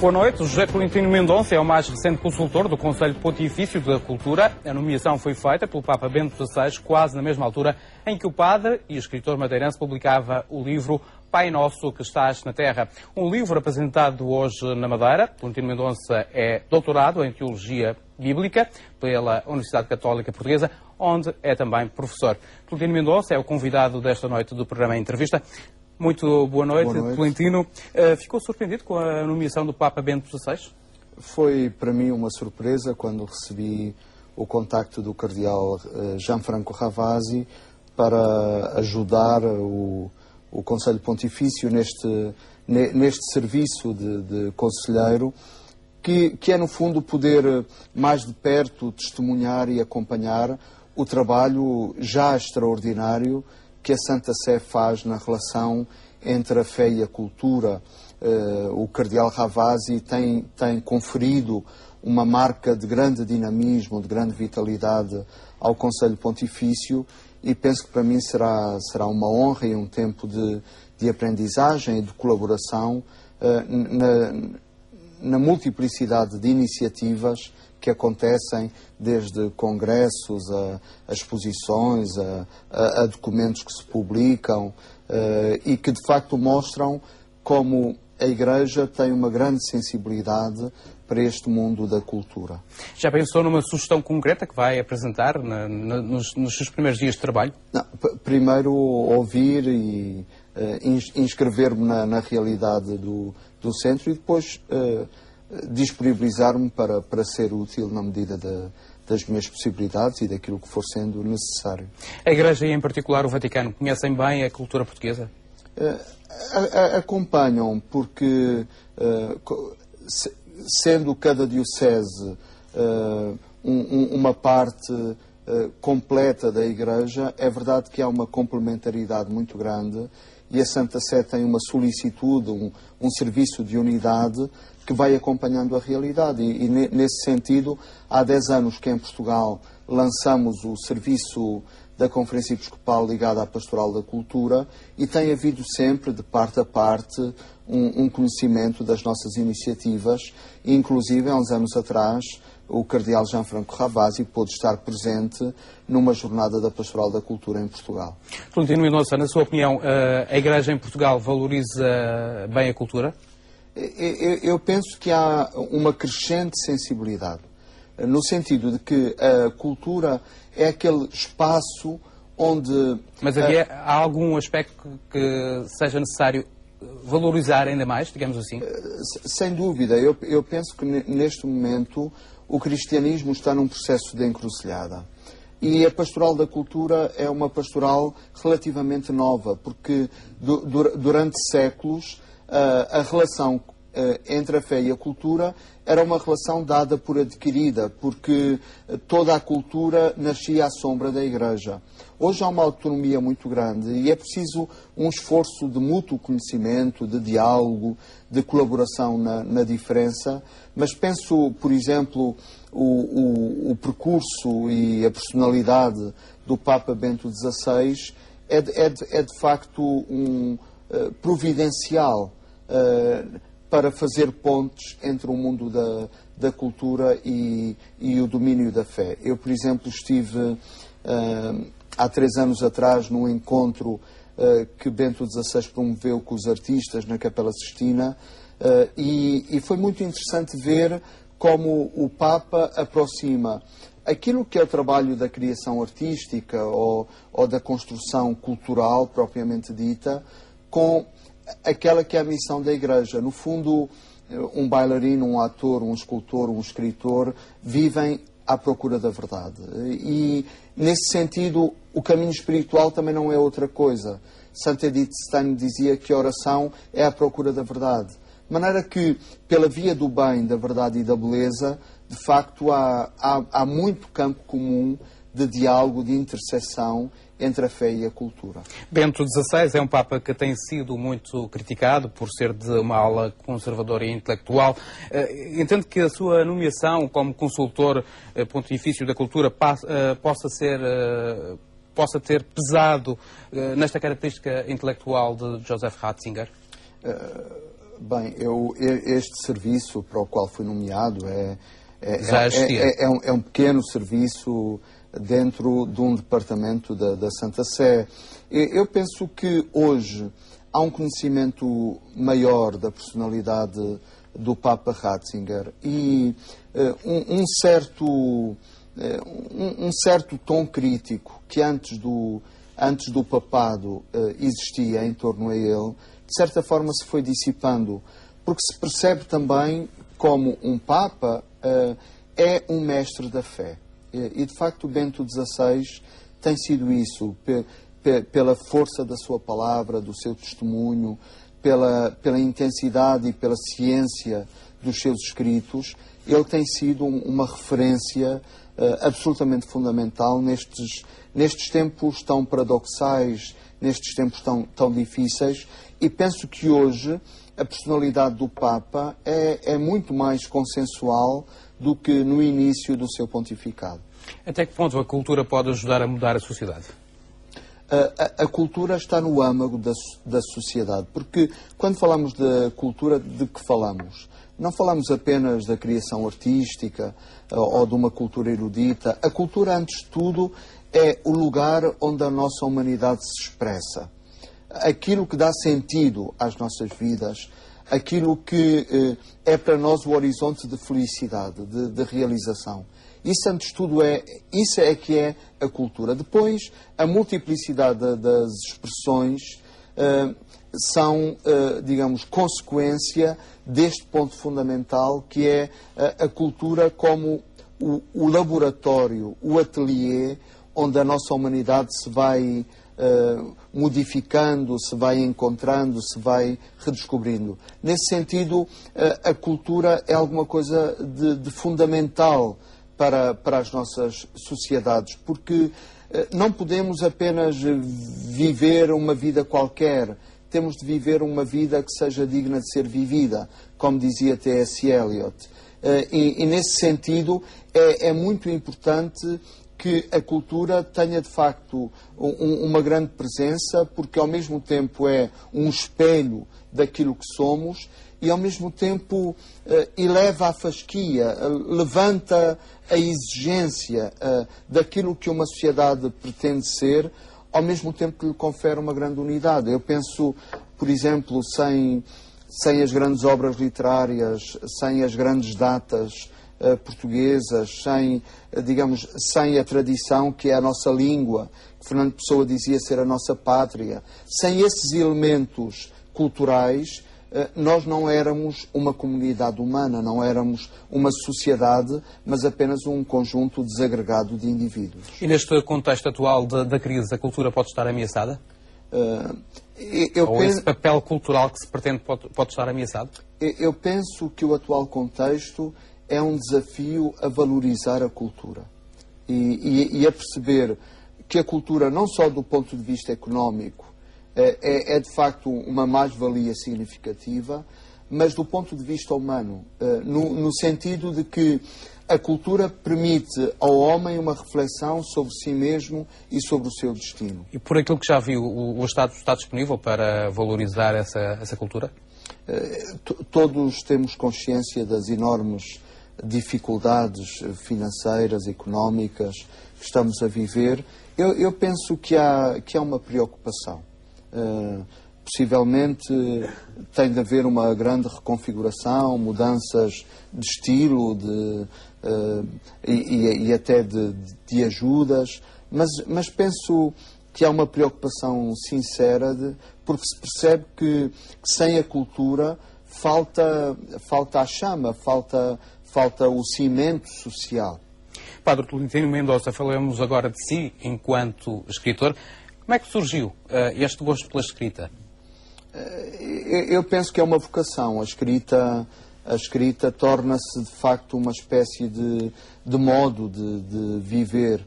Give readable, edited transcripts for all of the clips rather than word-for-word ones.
Boa noite. José Tolentino Mendonça é o mais recente consultor do Conselho Pontifício da Cultura. A nomeação foi feita pelo Papa Bento XVI quase na mesma altura em que o padre e escritor madeirense publicava o livro Pai Nosso que Estás na Terra. Um livro apresentado hoje na Madeira. Tolentino Mendonça é doutorado em Teologia Bíblica pela Universidade Católica Portuguesa, onde é também professor. Tolentino Mendonça é o convidado desta noite do programa Entrevista. Muito boa noite, Tolentino. Ficou surpreendido com a nomeação do Papa Bento XVI? Foi para mim uma surpresa quando recebi o contacto do cardeal Gianfranco Ravasi para ajudar o Conselho Pontifício neste serviço de conselheiro, que é no fundo poder mais de perto testemunhar e acompanhar o trabalho já extraordinário que a Santa Sé faz na relação entre a fé e a cultura. O cardeal Ravasi tem conferido uma marca de grande dinamismo, de grande vitalidade ao Conselho Pontifício, e penso que para mim será uma honra e um tempo de aprendizagem e de colaboração na multiplicidade de iniciativas que acontecem, desde congressos a exposições, a documentos que se publicam e que de facto mostram como a Igreja tem uma grande sensibilidade para este mundo da cultura. Já pensou numa sugestão concreta que vai apresentar nos seus primeiros dias de trabalho? Não, primeiro ouvir e inscrever-me na realidade do centro e depois disponibilizar-me para ser útil na medida das minhas possibilidades e daquilo que for sendo necessário. A Igreja e em particular o Vaticano conhecem bem a cultura portuguesa? Acompanham, porque sendo cada diocese uma parte completa da Igreja, é verdade que há uma complementaridade muito grande e a Santa Sé tem uma solicitude, um serviço de unidade que vai acompanhando a realidade. E nesse sentido, há 10 anos que em Portugal lançamos o serviço da Conferência Episcopal ligada à Pastoral da Cultura e tem havido sempre, de parte a parte, um conhecimento das nossas iniciativas. E, inclusive, há uns anos atrás, o cardeal Gianfranco Ravasi pôde estar presente numa jornada da Pastoral da Cultura em Portugal. Tolentino Mendonça, na sua opinião, a Igreja em Portugal valoriza bem a cultura? Eu penso que há uma crescente sensibilidade, no sentido de que a cultura é aquele espaço onde... Mas há algum aspecto que seja necessário valorizar ainda mais, digamos assim? Sem dúvida. Eu penso que neste momento o cristianismo está num processo de encruzilhada. E a Pastoral da Cultura é uma pastoral relativamente nova, porque durante séculos a relação entre a fé e a cultura era uma relação dada por adquirida, porque toda a cultura nascia à sombra da Igreja. Hoje há uma autonomia muito grande e é preciso um esforço de mútuo conhecimento, de diálogo, de colaboração na diferença, mas penso, por exemplo, o percurso e a personalidade do Papa Bento XVI é de facto providencial para fazer pontes entre o mundo da cultura e o domínio da fé. Eu, por exemplo, estive há 3 anos atrás num encontro que Bento XVI promoveu com os artistas na Capela Sistina e foi muito interessante ver como o Papa aproxima aquilo que é o trabalho da criação artística ou da construção cultural propriamente dita com aquela que é a missão da Igreja. No fundo, um bailarino, um ator, um escultor, um escritor vivem à procura da verdade. E, nesse sentido, o caminho espiritual também não é outra coisa. Santo Edith Stein dizia que a oração é à procura da verdade. De maneira que, pela via do bem, da verdade e da beleza, de facto há muito campo comum de diálogo, de interseção entre a fé e a cultura. Bento XVI é um Papa que tem sido muito criticado por ser de uma ala conservadora e intelectual. Entende que a sua nomeação como consultor pontifício da cultura possa ter pesado nesta característica intelectual de Joseph Ratzinger? Bem, este serviço para o qual fui nomeado é um pequeno serviço dentro de um departamento da Santa Sé. Eu penso que hoje há um conhecimento maior da personalidade do Papa Ratzinger e um certo tom crítico que antes do papado existia em torno a ele, de certa forma se foi dissipando, porque se percebe também como um Papa é um mestre da fé. E de facto Bento XVI tem sido isso, pela força da sua palavra, do seu testemunho, pela intensidade e pela ciência dos seus escritos. Ele tem sido uma referência absolutamente fundamental nestes tempos tão paradoxais, nestes tempos tão difíceis, e penso que hoje a personalidade do Papa é muito mais consensual do que no início do seu pontificado. Até que ponto a cultura pode ajudar a mudar a sociedade? A cultura está no âmago da sociedade, porque quando falamos da cultura, de que falamos? Não falamos apenas da criação artística ou de uma cultura erudita. A cultura, antes de tudo, é o lugar onde a nossa humanidade se expressa. Aquilo que dá sentido às nossas vidas, aquilo que é para nós o horizonte de felicidade, de realização. Isso, antes de tudo, isso é que é a cultura. Depois, a multiplicidade das expressões são, digamos, consequência deste ponto fundamental, que é a cultura como o laboratório, o ateliê, onde a nossa humanidade se vai modificando, se vai encontrando, se vai redescobrindo. Nesse sentido, a cultura é alguma coisa de fundamental para as nossas sociedades, porque não podemos apenas viver uma vida qualquer, temos de viver uma vida que seja digna de ser vivida, como dizia T.S. Eliot. E nesse sentido é muito importante que a cultura tenha de facto uma grande presença, porque ao mesmo tempo é um espelho daquilo que somos e ao mesmo tempo eleva a fasquia, levanta a exigência daquilo que uma sociedade pretende ser, ao mesmo tempo que lhe confere uma grande unidade. Eu penso, por exemplo, sem as grandes obras literárias, sem as grandes datas portuguesas, sem a tradição que é a nossa língua, que Fernando Pessoa dizia ser a nossa pátria, sem esses elementos culturais, nós não éramos uma comunidade humana, não éramos uma sociedade, mas apenas um conjunto desagregado de indivíduos. E neste contexto atual da crise, a cultura pode estar ameaçada? Esse papel cultural que se pretende pode estar ameaçado? Eu penso que o atual contexto é um desafio a valorizar a cultura e a perceber que a cultura, não só do ponto de vista económico, é de facto uma mais-valia significativa, mas do ponto de vista humano, no sentido de que a cultura permite ao homem uma reflexão sobre si mesmo e sobre o seu destino. E por aquilo que já viu, o Estado está disponível para valorizar essa cultura? Todos temos consciência das enormes dificuldades financeiras, económicas que estamos a viver. Eu penso que há uma preocupação. Possivelmente tem de haver uma grande reconfiguração, mudanças de estilo e até de ajudas, mas penso que há uma preocupação sincera, porque se percebe que sem a cultura falta a chama, falta o cimento social. Padre Tolentino Mendonça, falamos agora de si enquanto escritor. Como é que surgiu este gosto pela escrita? Eu penso que é uma vocação. A escrita torna-se, de facto, uma espécie de modo de viver.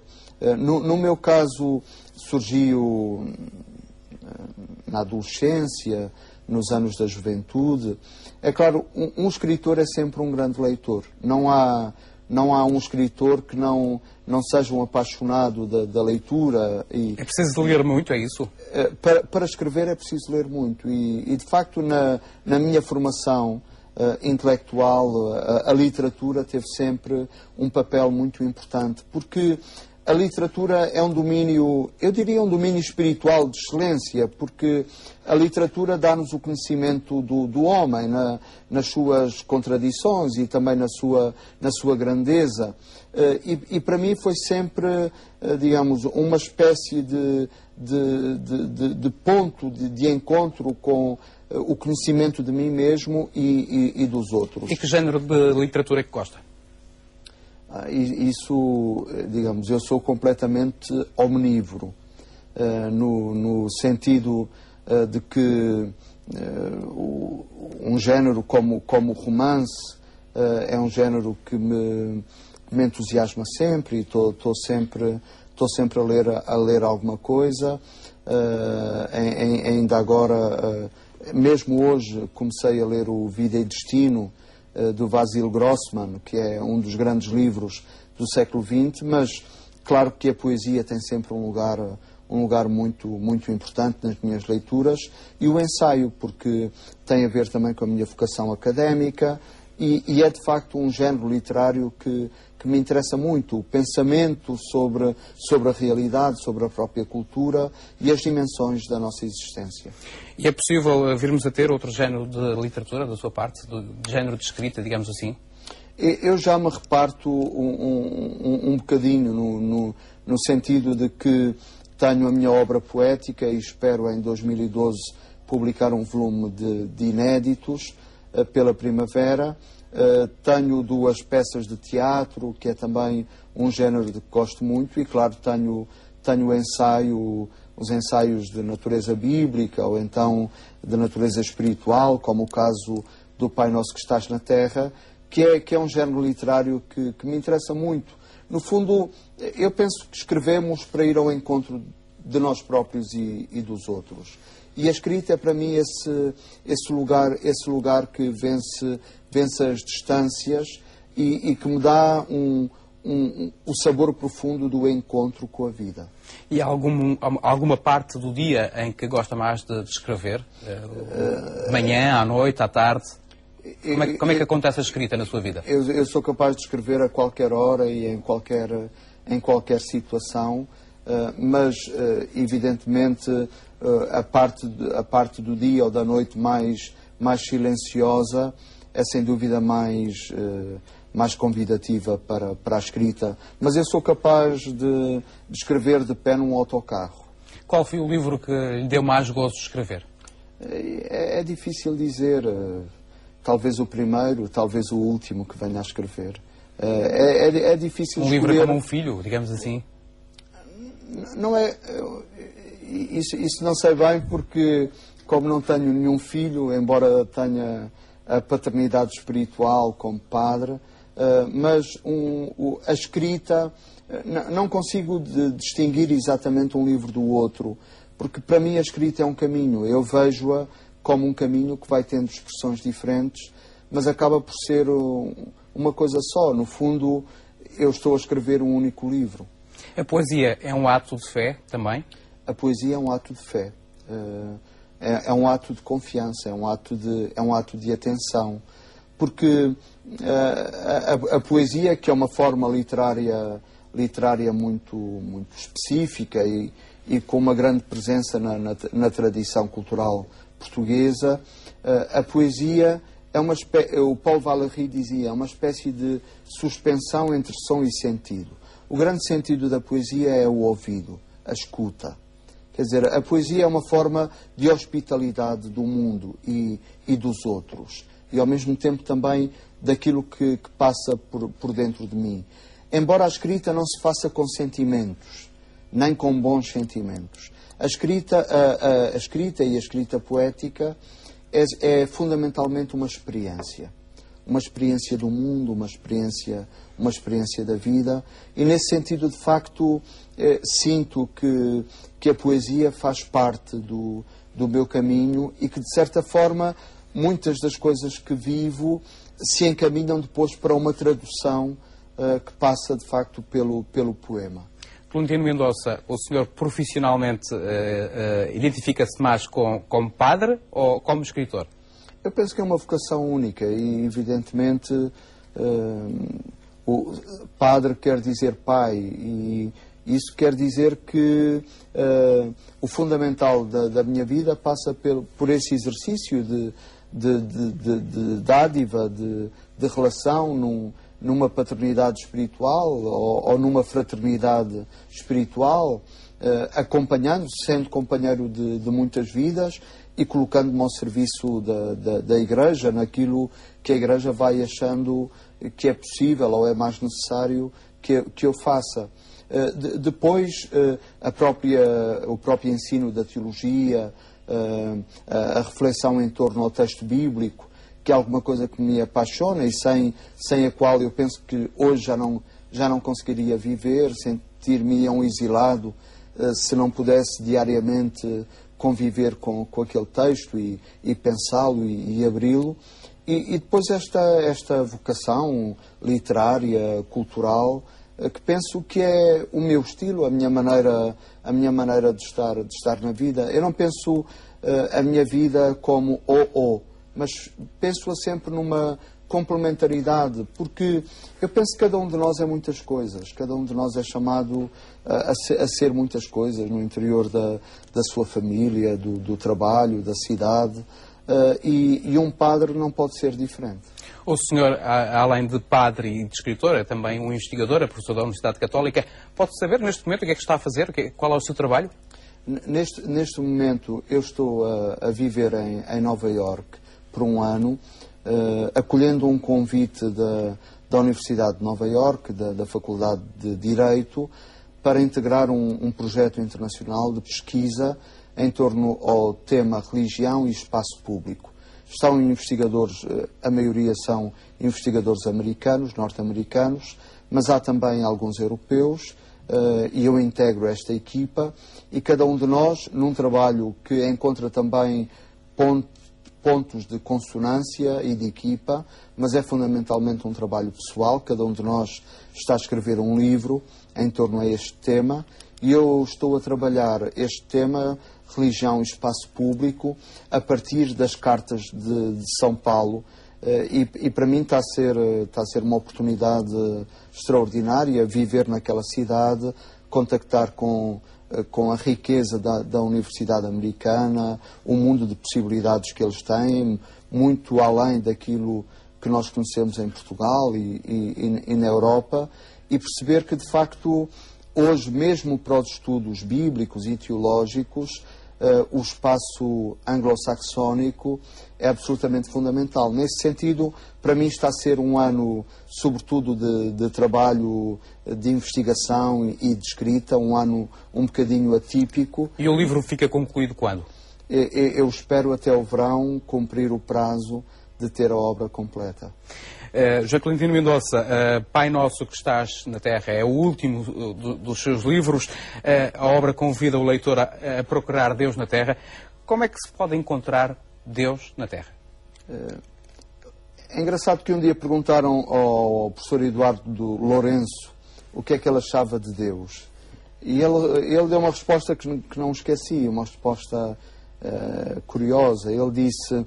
No meu caso, surgiu na adolescência, nos anos da juventude. É claro, um escritor é sempre um grande leitor. Não há não há um escritor que não seja um apaixonado da leitura. É preciso ler muito, é isso? Para escrever é preciso ler muito. E de facto, na minha formação intelectual, a literatura teve sempre um papel muito importante, porque a literatura é um domínio, eu diria um domínio espiritual de excelência, porque a literatura dá-nos o conhecimento do homem, nas suas contradições e também na sua grandeza. E para mim foi sempre, digamos, uma espécie de ponto de encontro com o conhecimento de mim mesmo e dos outros. E que género de literatura é que gosta? Isso, digamos, eu sou completamente omnívoro, no sentido de que um género como o romance é um género que me entusiasma sempre, e estou sempre a ler alguma coisa. Ainda agora, mesmo hoje, comecei a ler o Vida e Destino, do Vasil Grossman, que é um dos grandes livros do século XX, mas claro que a poesia tem sempre um lugar muito, muito importante nas minhas leituras, e o ensaio, porque tem a ver também com a minha vocação académica, e é de facto um género literário que me interessa muito, o pensamento sobre a realidade, sobre a própria cultura e as dimensões da nossa existência. E é possível virmos a ter outro género de literatura da sua parte, de género de escrita, digamos assim? Eu já me reparto um bocadinho no sentido de que tenho a minha obra poética e espero em 2012 publicar um volume de inéditos pela primavera. Tenho 2 peças de teatro, que é também um género de que gosto muito, e claro, tenho os ensaios de natureza bíblica ou então de natureza espiritual, como o caso do Pai Nosso que Estás na Terra, que é um género literário que me interessa muito. No fundo, eu penso que escrevemos para ir ao encontro de nós próprios e dos outros. E a escrita é para mim esse lugar que vence as distâncias e que me dá o sabor profundo do encontro com a vida. E há alguma parte do dia em que gosta mais de escrever? De manhã, à noite, à tarde? Como é que acontece a escrita na sua vida? Eu sou capaz de escrever a qualquer hora e em qualquer situação, mas evidentemente a parte do dia ou da noite mais silenciosa é sem dúvida mais convidativa para a escrita. Mas eu sou capaz de escrever de pé num autocarro. Qual foi o livro que lhe deu mais gozo de escrever? É difícil dizer. Talvez o primeiro, talvez o último que venha a escrever. É difícil escolher. Um livro é como um filho, digamos assim? Não é... Isso não sei bem, porque como não tenho nenhum filho, embora tenha a paternidade espiritual como padre, mas a escrita, não consigo distinguir exatamente um livro do outro, porque para mim a escrita é um caminho. Eu vejo-a como um caminho que vai tendo expressões diferentes, mas acaba por ser uma coisa só. No fundo, eu estou a escrever um único livro. A poesia é um ato de fé também? A poesia é um ato de fé. É um ato de confiança, é um ato de atenção. Porque a poesia, que é uma forma literária muito específica e com uma grande presença na tradição cultural portuguesa, a poesia é o Paul Valéry dizia, é uma espécie de suspensão entre som e sentido. O grande sentido da poesia é o ouvido, a escuta. Quer dizer, a poesia é uma forma de hospitalidade do mundo e dos outros. E ao mesmo tempo também daquilo que passa por dentro de mim. Embora a escrita não se faça com sentimentos, nem com bons sentimentos. A escrita e a escrita poética é fundamentalmente uma experiência do mundo, uma experiência da vida, e nesse sentido, de facto, sinto que a poesia faz parte do meu caminho e que, de certa forma, muitas das coisas que vivo se encaminham depois para uma tradução que passa de facto pelo poema. Clementino Mendonça, o senhor profissionalmente identifica-se mais como padre ou como escritor? Eu penso que é uma vocação única e, evidentemente, o padre quer dizer pai, e isso quer dizer que o fundamental da minha vida passa por esse exercício de dádiva, de relação numa paternidade espiritual ou numa fraternidade espiritual, acompanhando, sendo companheiro de muitas vidas e colocando-me ao serviço da Igreja, naquilo que a Igreja vai achando que é possível ou é mais necessário que eu faça. Depois, o próprio ensino da teologia, a reflexão em torno ao texto bíblico, que é alguma coisa que me apaixona e sem a qual eu penso que hoje já não conseguiria viver, sentir-me um exilado se não pudesse diariamente conviver com aquele texto e pensá-lo e abri-lo. E depois esta vocação literária, cultural, que penso que é o meu estilo, a minha maneira de estar na vida. Eu não penso a minha vida como mas penso-a sempre numa complementaridade, porque eu penso que cada um de nós é muitas coisas, cada um de nós é chamado a ser muitas coisas no interior da sua família, do trabalho, da cidade, e um padre não pode ser diferente. O senhor, além de padre e de escritor, é também um investigador, é professor da Universidade Católica. Pode saber neste momento o que é que está a fazer? Qual é o seu trabalho? Neste momento eu estou a viver em Nova Iorque por um ano, acolhendo um convite da Universidade de Nova Iorque, da Faculdade de Direito, para integrar um projeto internacional de pesquisa em torno ao tema religião e espaço público. Estão investigadores, a maioria são investigadores americanos, norte-americanos, mas há também alguns europeus, e eu integro esta equipa, e cada um de nós, num trabalho que encontra também pontos de consonância e de equipa, mas é fundamentalmente um trabalho pessoal. Cada um de nós está a escrever um livro em torno a este tema, e eu estou a trabalhar este tema, religião e espaço público, a partir das cartas de São Paulo, e para mim está a ser uma oportunidade extraordinária viver naquela cidade, contactar com a riqueza da Universidade Americana, o mundo de possibilidades que eles têm, muito além daquilo que nós conhecemos em Portugal e na Europa, e perceber que, de facto, hoje, mesmo para os estudos bíblicos e teológicos, o espaço anglo-saxónico é absolutamente fundamental. Nesse sentido, para mim está a ser um ano, sobretudo, de trabalho, de investigação e de escrita, um ano um bocadinho atípico. E o livro fica concluído quando? Eu espero até o verão cumprir o prazo de ter a obra completa. José Clementino Mendonça, Pai Nosso que Estás na Terra, é o último dos seus livros. A obra convida o leitor a procurar Deus na Terra. Como é que se pode encontrar Deus na Terra? É engraçado que um dia perguntaram ao professor Eduardo Lourenço o que é que ele achava de Deus. E ele deu uma resposta que não esqueci, uma resposta curiosa. Ele disse: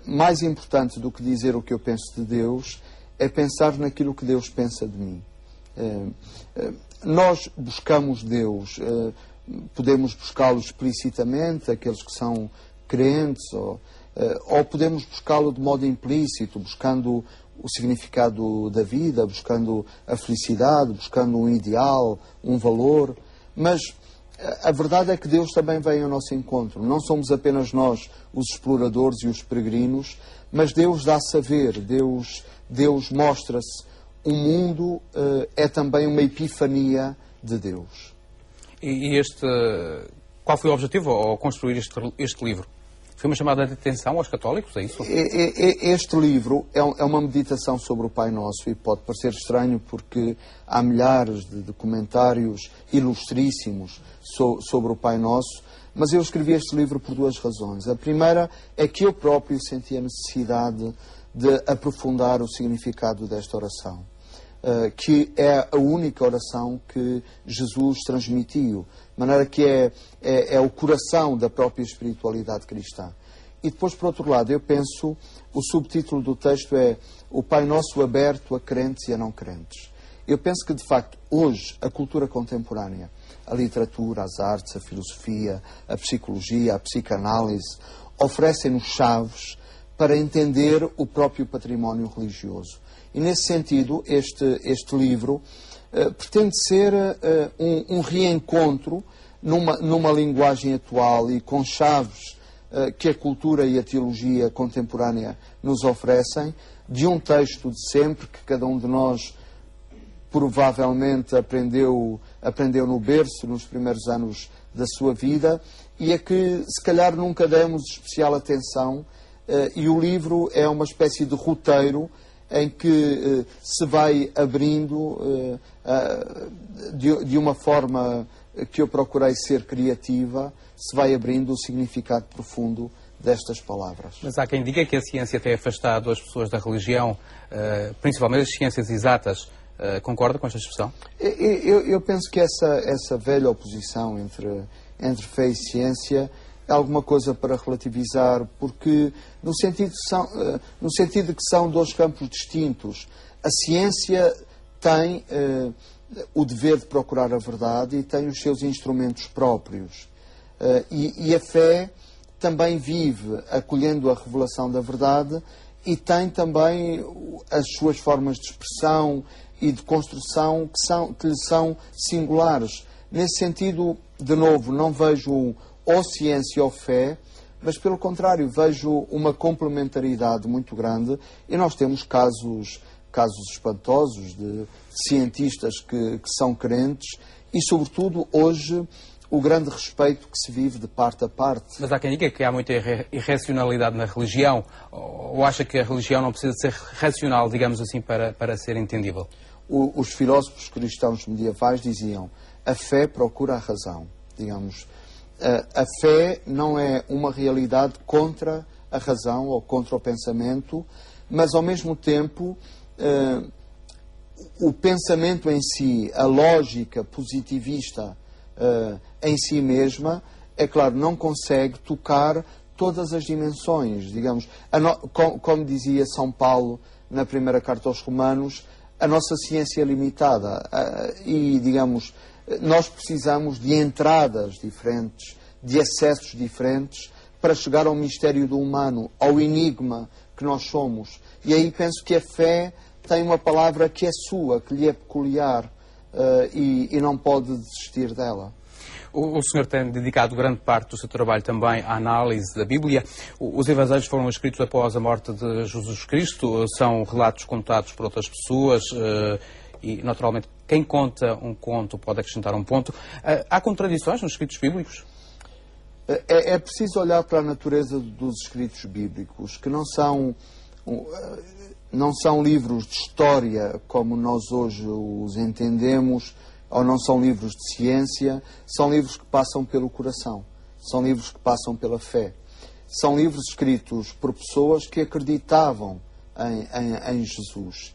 mais importante do que dizer o que eu penso de Deus é pensar naquilo que Deus pensa de mim. Nós buscamos Deus, podemos buscá-lo explicitamente, aqueles que são crentes, ou podemos buscá-lo de modo implícito, buscando o significado da vida, buscando a felicidade, buscando um ideal, um valor. Mas a verdade é que Deus também vem ao nosso encontro. Não somos apenas nós os exploradores e os peregrinos, mas Deus dá a saber, Deus mostra-se. O mundo é também uma epifania de Deus. E qual foi o objetivo ao construir este livro? Foi uma chamada de atenção aos católicos, é isso? Este livro é uma meditação sobre o Pai Nosso, e pode parecer estranho porque há milhares de comentários ilustríssimos sobre o Pai Nosso, mas eu escrevi este livro por duas razões. A primeira é que eu próprio senti a necessidade de aprofundar o significado desta oração. que é a única oração que Jesus transmitiu, de maneira que é o coração da própria espiritualidade cristã. E depois, por outro lado, eu penso, o subtítulo do texto é O Pai Nosso aberto a crentes e a não crentes. Eu penso que, de facto, hoje, a cultura contemporânea, a literatura, as artes, a filosofia, a psicologia, a psicanálise, oferecem-nos chaves para entender o próprio património religioso. E, nesse sentido, este livro pretende ser um reencontro numa linguagem atual e com chaves que a cultura e a teologia contemporânea nos oferecem, de um texto de sempre que cada um de nós provavelmente aprendeu no berço, nos primeiros anos da sua vida, e a que se calhar nunca demos especial atenção, e o livro é uma espécie de roteiro em que se vai abrindo de uma forma que eu procurei ser criativa, se vai abrindo o significado profundo destas palavras. Mas há quem diga que a ciência tem afastado as pessoas da religião, principalmente as ciências exatas. Concorda com esta expressão? Eu penso que essa velha oposição entre fé e ciência é alguma coisa para relativizar, porque no sentido de que são dois campos distintos. A ciência tem o dever de procurar a verdade e tem os seus instrumentos próprios. E a fé também vive acolhendo a revelação da verdade e tem também as suas formas de expressão e de construção que lhe são singulares. Nesse sentido, de novo, não vejo ou ciência ou fé, mas pelo contrário, vejo uma complementaridade muito grande, e nós temos casos espantosos de cientistas que são crentes e, sobretudo, hoje, o grande respeito que se vive de parte a parte. Mas há quem diga que há muita irracionalidade na religião, ou acha que a religião não precisa ser racional, digamos assim, para ser entendível? Os filósofos cristãos medievais diziam: a fé procura a razão. Digamos, a fé não é uma realidade contra a razão ou contra o pensamento, mas ao mesmo tempo o pensamento em si, a lógica positivista em si mesma, é claro, não consegue tocar todas as dimensões. Digamos, como dizia São Paulo na primeira carta aos Romanos, a nossa ciência é limitada e, digamos, nós precisamos de entradas diferentes, de acessos diferentes para chegar ao mistério do humano, ao enigma que nós somos. E aí penso que a fé tem uma palavra que é sua, que lhe é peculiar e não pode desistir dela. O senhor tem dedicado grande parte do seu trabalho também à análise da Bíblia. Os Evangelhos foram escritos após a morte de Jesus Cristo, são relatos contados por outras pessoas e, naturalmente, quem conta um conto pode acrescentar um ponto. Há contradições nos escritos bíblicos? É preciso olhar para a natureza dos escritos bíblicos, que não são livros de história como nós hoje os entendemos, ou não são livros de ciência, são livros que passam pelo coração, são livros que passam pela fé. São livros escritos por pessoas que acreditavam em Jesus.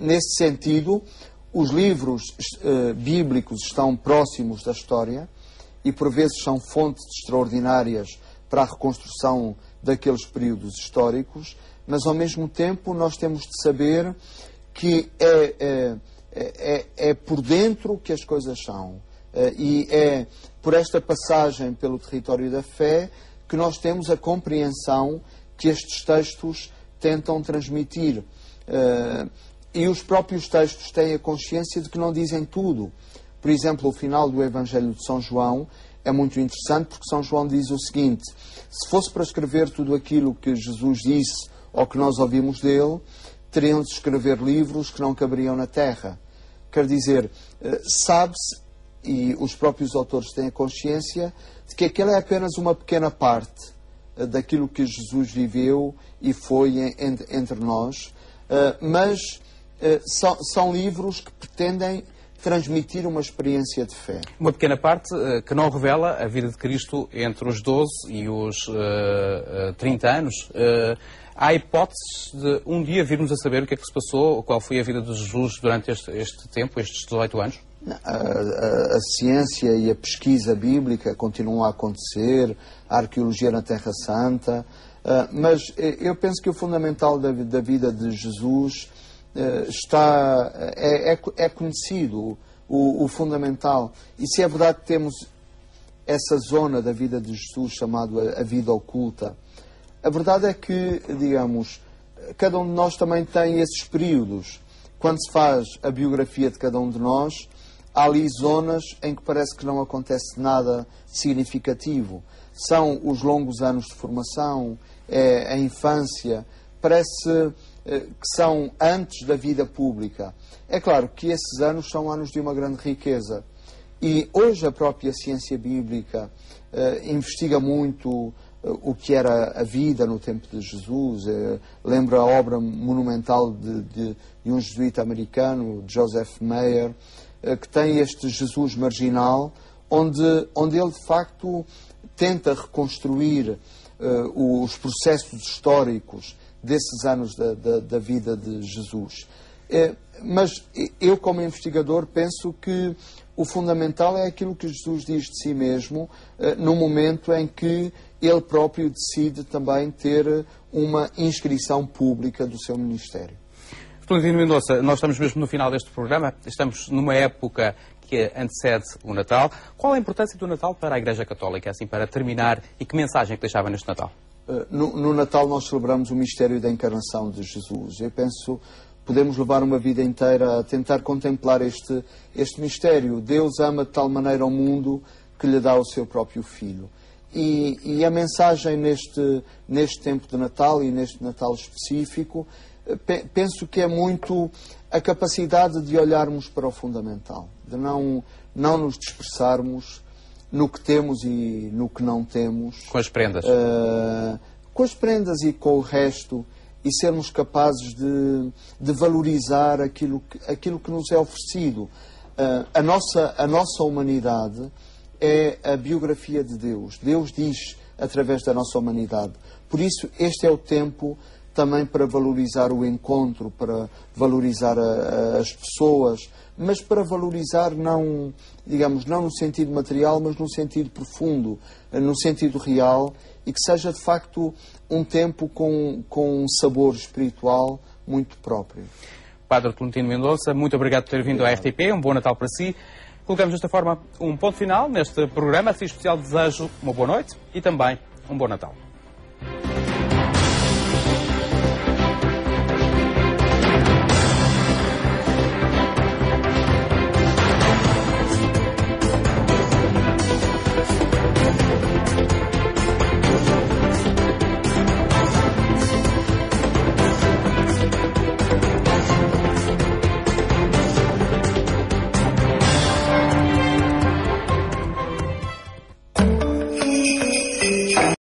Nesse sentido, os livros bíblicos estão próximos da história e por vezes são fontes extraordinárias para a reconstrução daqueles períodos históricos, mas ao mesmo tempo nós temos de saber que é por dentro que as coisas são. E é por esta passagem pelo território da fé que nós temos a compreensão que estes textos tentam transmitir. E os próprios textos têm a consciência de que não dizem tudo. Por exemplo, o final do Evangelho de São João é muito interessante, porque São João diz o seguinte: se fosse para escrever tudo aquilo que Jesus disse ou que nós ouvimos dele, teriam de escrever livros que não caberiam na terra. Quer dizer, sabe-se, e os próprios autores têm a consciência, de que aquela é apenas uma pequena parte daquilo que Jesus viveu e foi entre nós, mas são livros que pretendem transmitir uma experiência de fé. Uma pequena parte que não revela a vida de Cristo entre os 12 e os 30 anos. Há hipóteses de um dia virmos a saber o que é que se passou, qual foi a vida de Jesus durante este tempo, estes 18 anos? A ciência e a pesquisa bíblica continuam a acontecer, a arqueologia na Terra Santa, mas eu penso que o fundamental da vida de Jesus é conhecido, o fundamental. E se é verdade que temos essa zona da vida de Jesus chamada a vida oculta, a verdade é que, digamos, cada um de nós também tem esses períodos. Quando se faz a biografia de cada um de nós, há ali zonas em que parece que não acontece nada significativo. São os longos anos de formação, a infância, parece que são antes da vida pública. É claro que esses anos são anos de uma grande riqueza. E hoje a própria ciência bíblica investiga muito o que era a vida no tempo de Jesus. Lembro a obra monumental de um jesuíta americano, Joseph Mayer, que tem este Jesus marginal, onde ele de facto tenta reconstruir os processos históricos desses anos da vida de Jesus. Mas eu, como investigador, penso que o fundamental é aquilo que Jesus diz de si mesmo, no momento em que ele próprio decide também ter uma inscrição pública do seu ministério. Tolentino Mendonça, nós estamos mesmo no final deste programa, estamos numa época que antecede o Natal. Qual a importância do Natal para a Igreja Católica, assim, para terminar, e que mensagem que deixava neste Natal? No Natal nós celebramos o mistério da encarnação de Jesus. Eu penso podemos levar uma vida inteira a tentar contemplar este mistério. Deus ama de tal maneira o mundo que lhe dá o seu próprio Filho. E a mensagem neste tempo de Natal e neste Natal específico, penso que é muito a capacidade de olharmos para o fundamental, de não nos dispersarmos no que temos e no que não temos. Com as prendas. Com as prendas e com o resto, e sermos capazes de valorizar aquilo que nos é oferecido. A nossa humanidade é a biografia de Deus. Deus diz através da nossa humanidade. Por isso, este é o tempo também para valorizar o encontro, para valorizar as pessoas, mas para valorizar não no sentido material, mas no sentido profundo, no sentido real, e que seja de facto um tempo com um sabor espiritual muito próprio. Padre Tolentino Mendonça, muito obrigado por ter vindo à RTP, um bom Natal para si. Colocamos desta forma um ponto final neste programa. Assim especial desejo uma boa noite e também um bom Natal.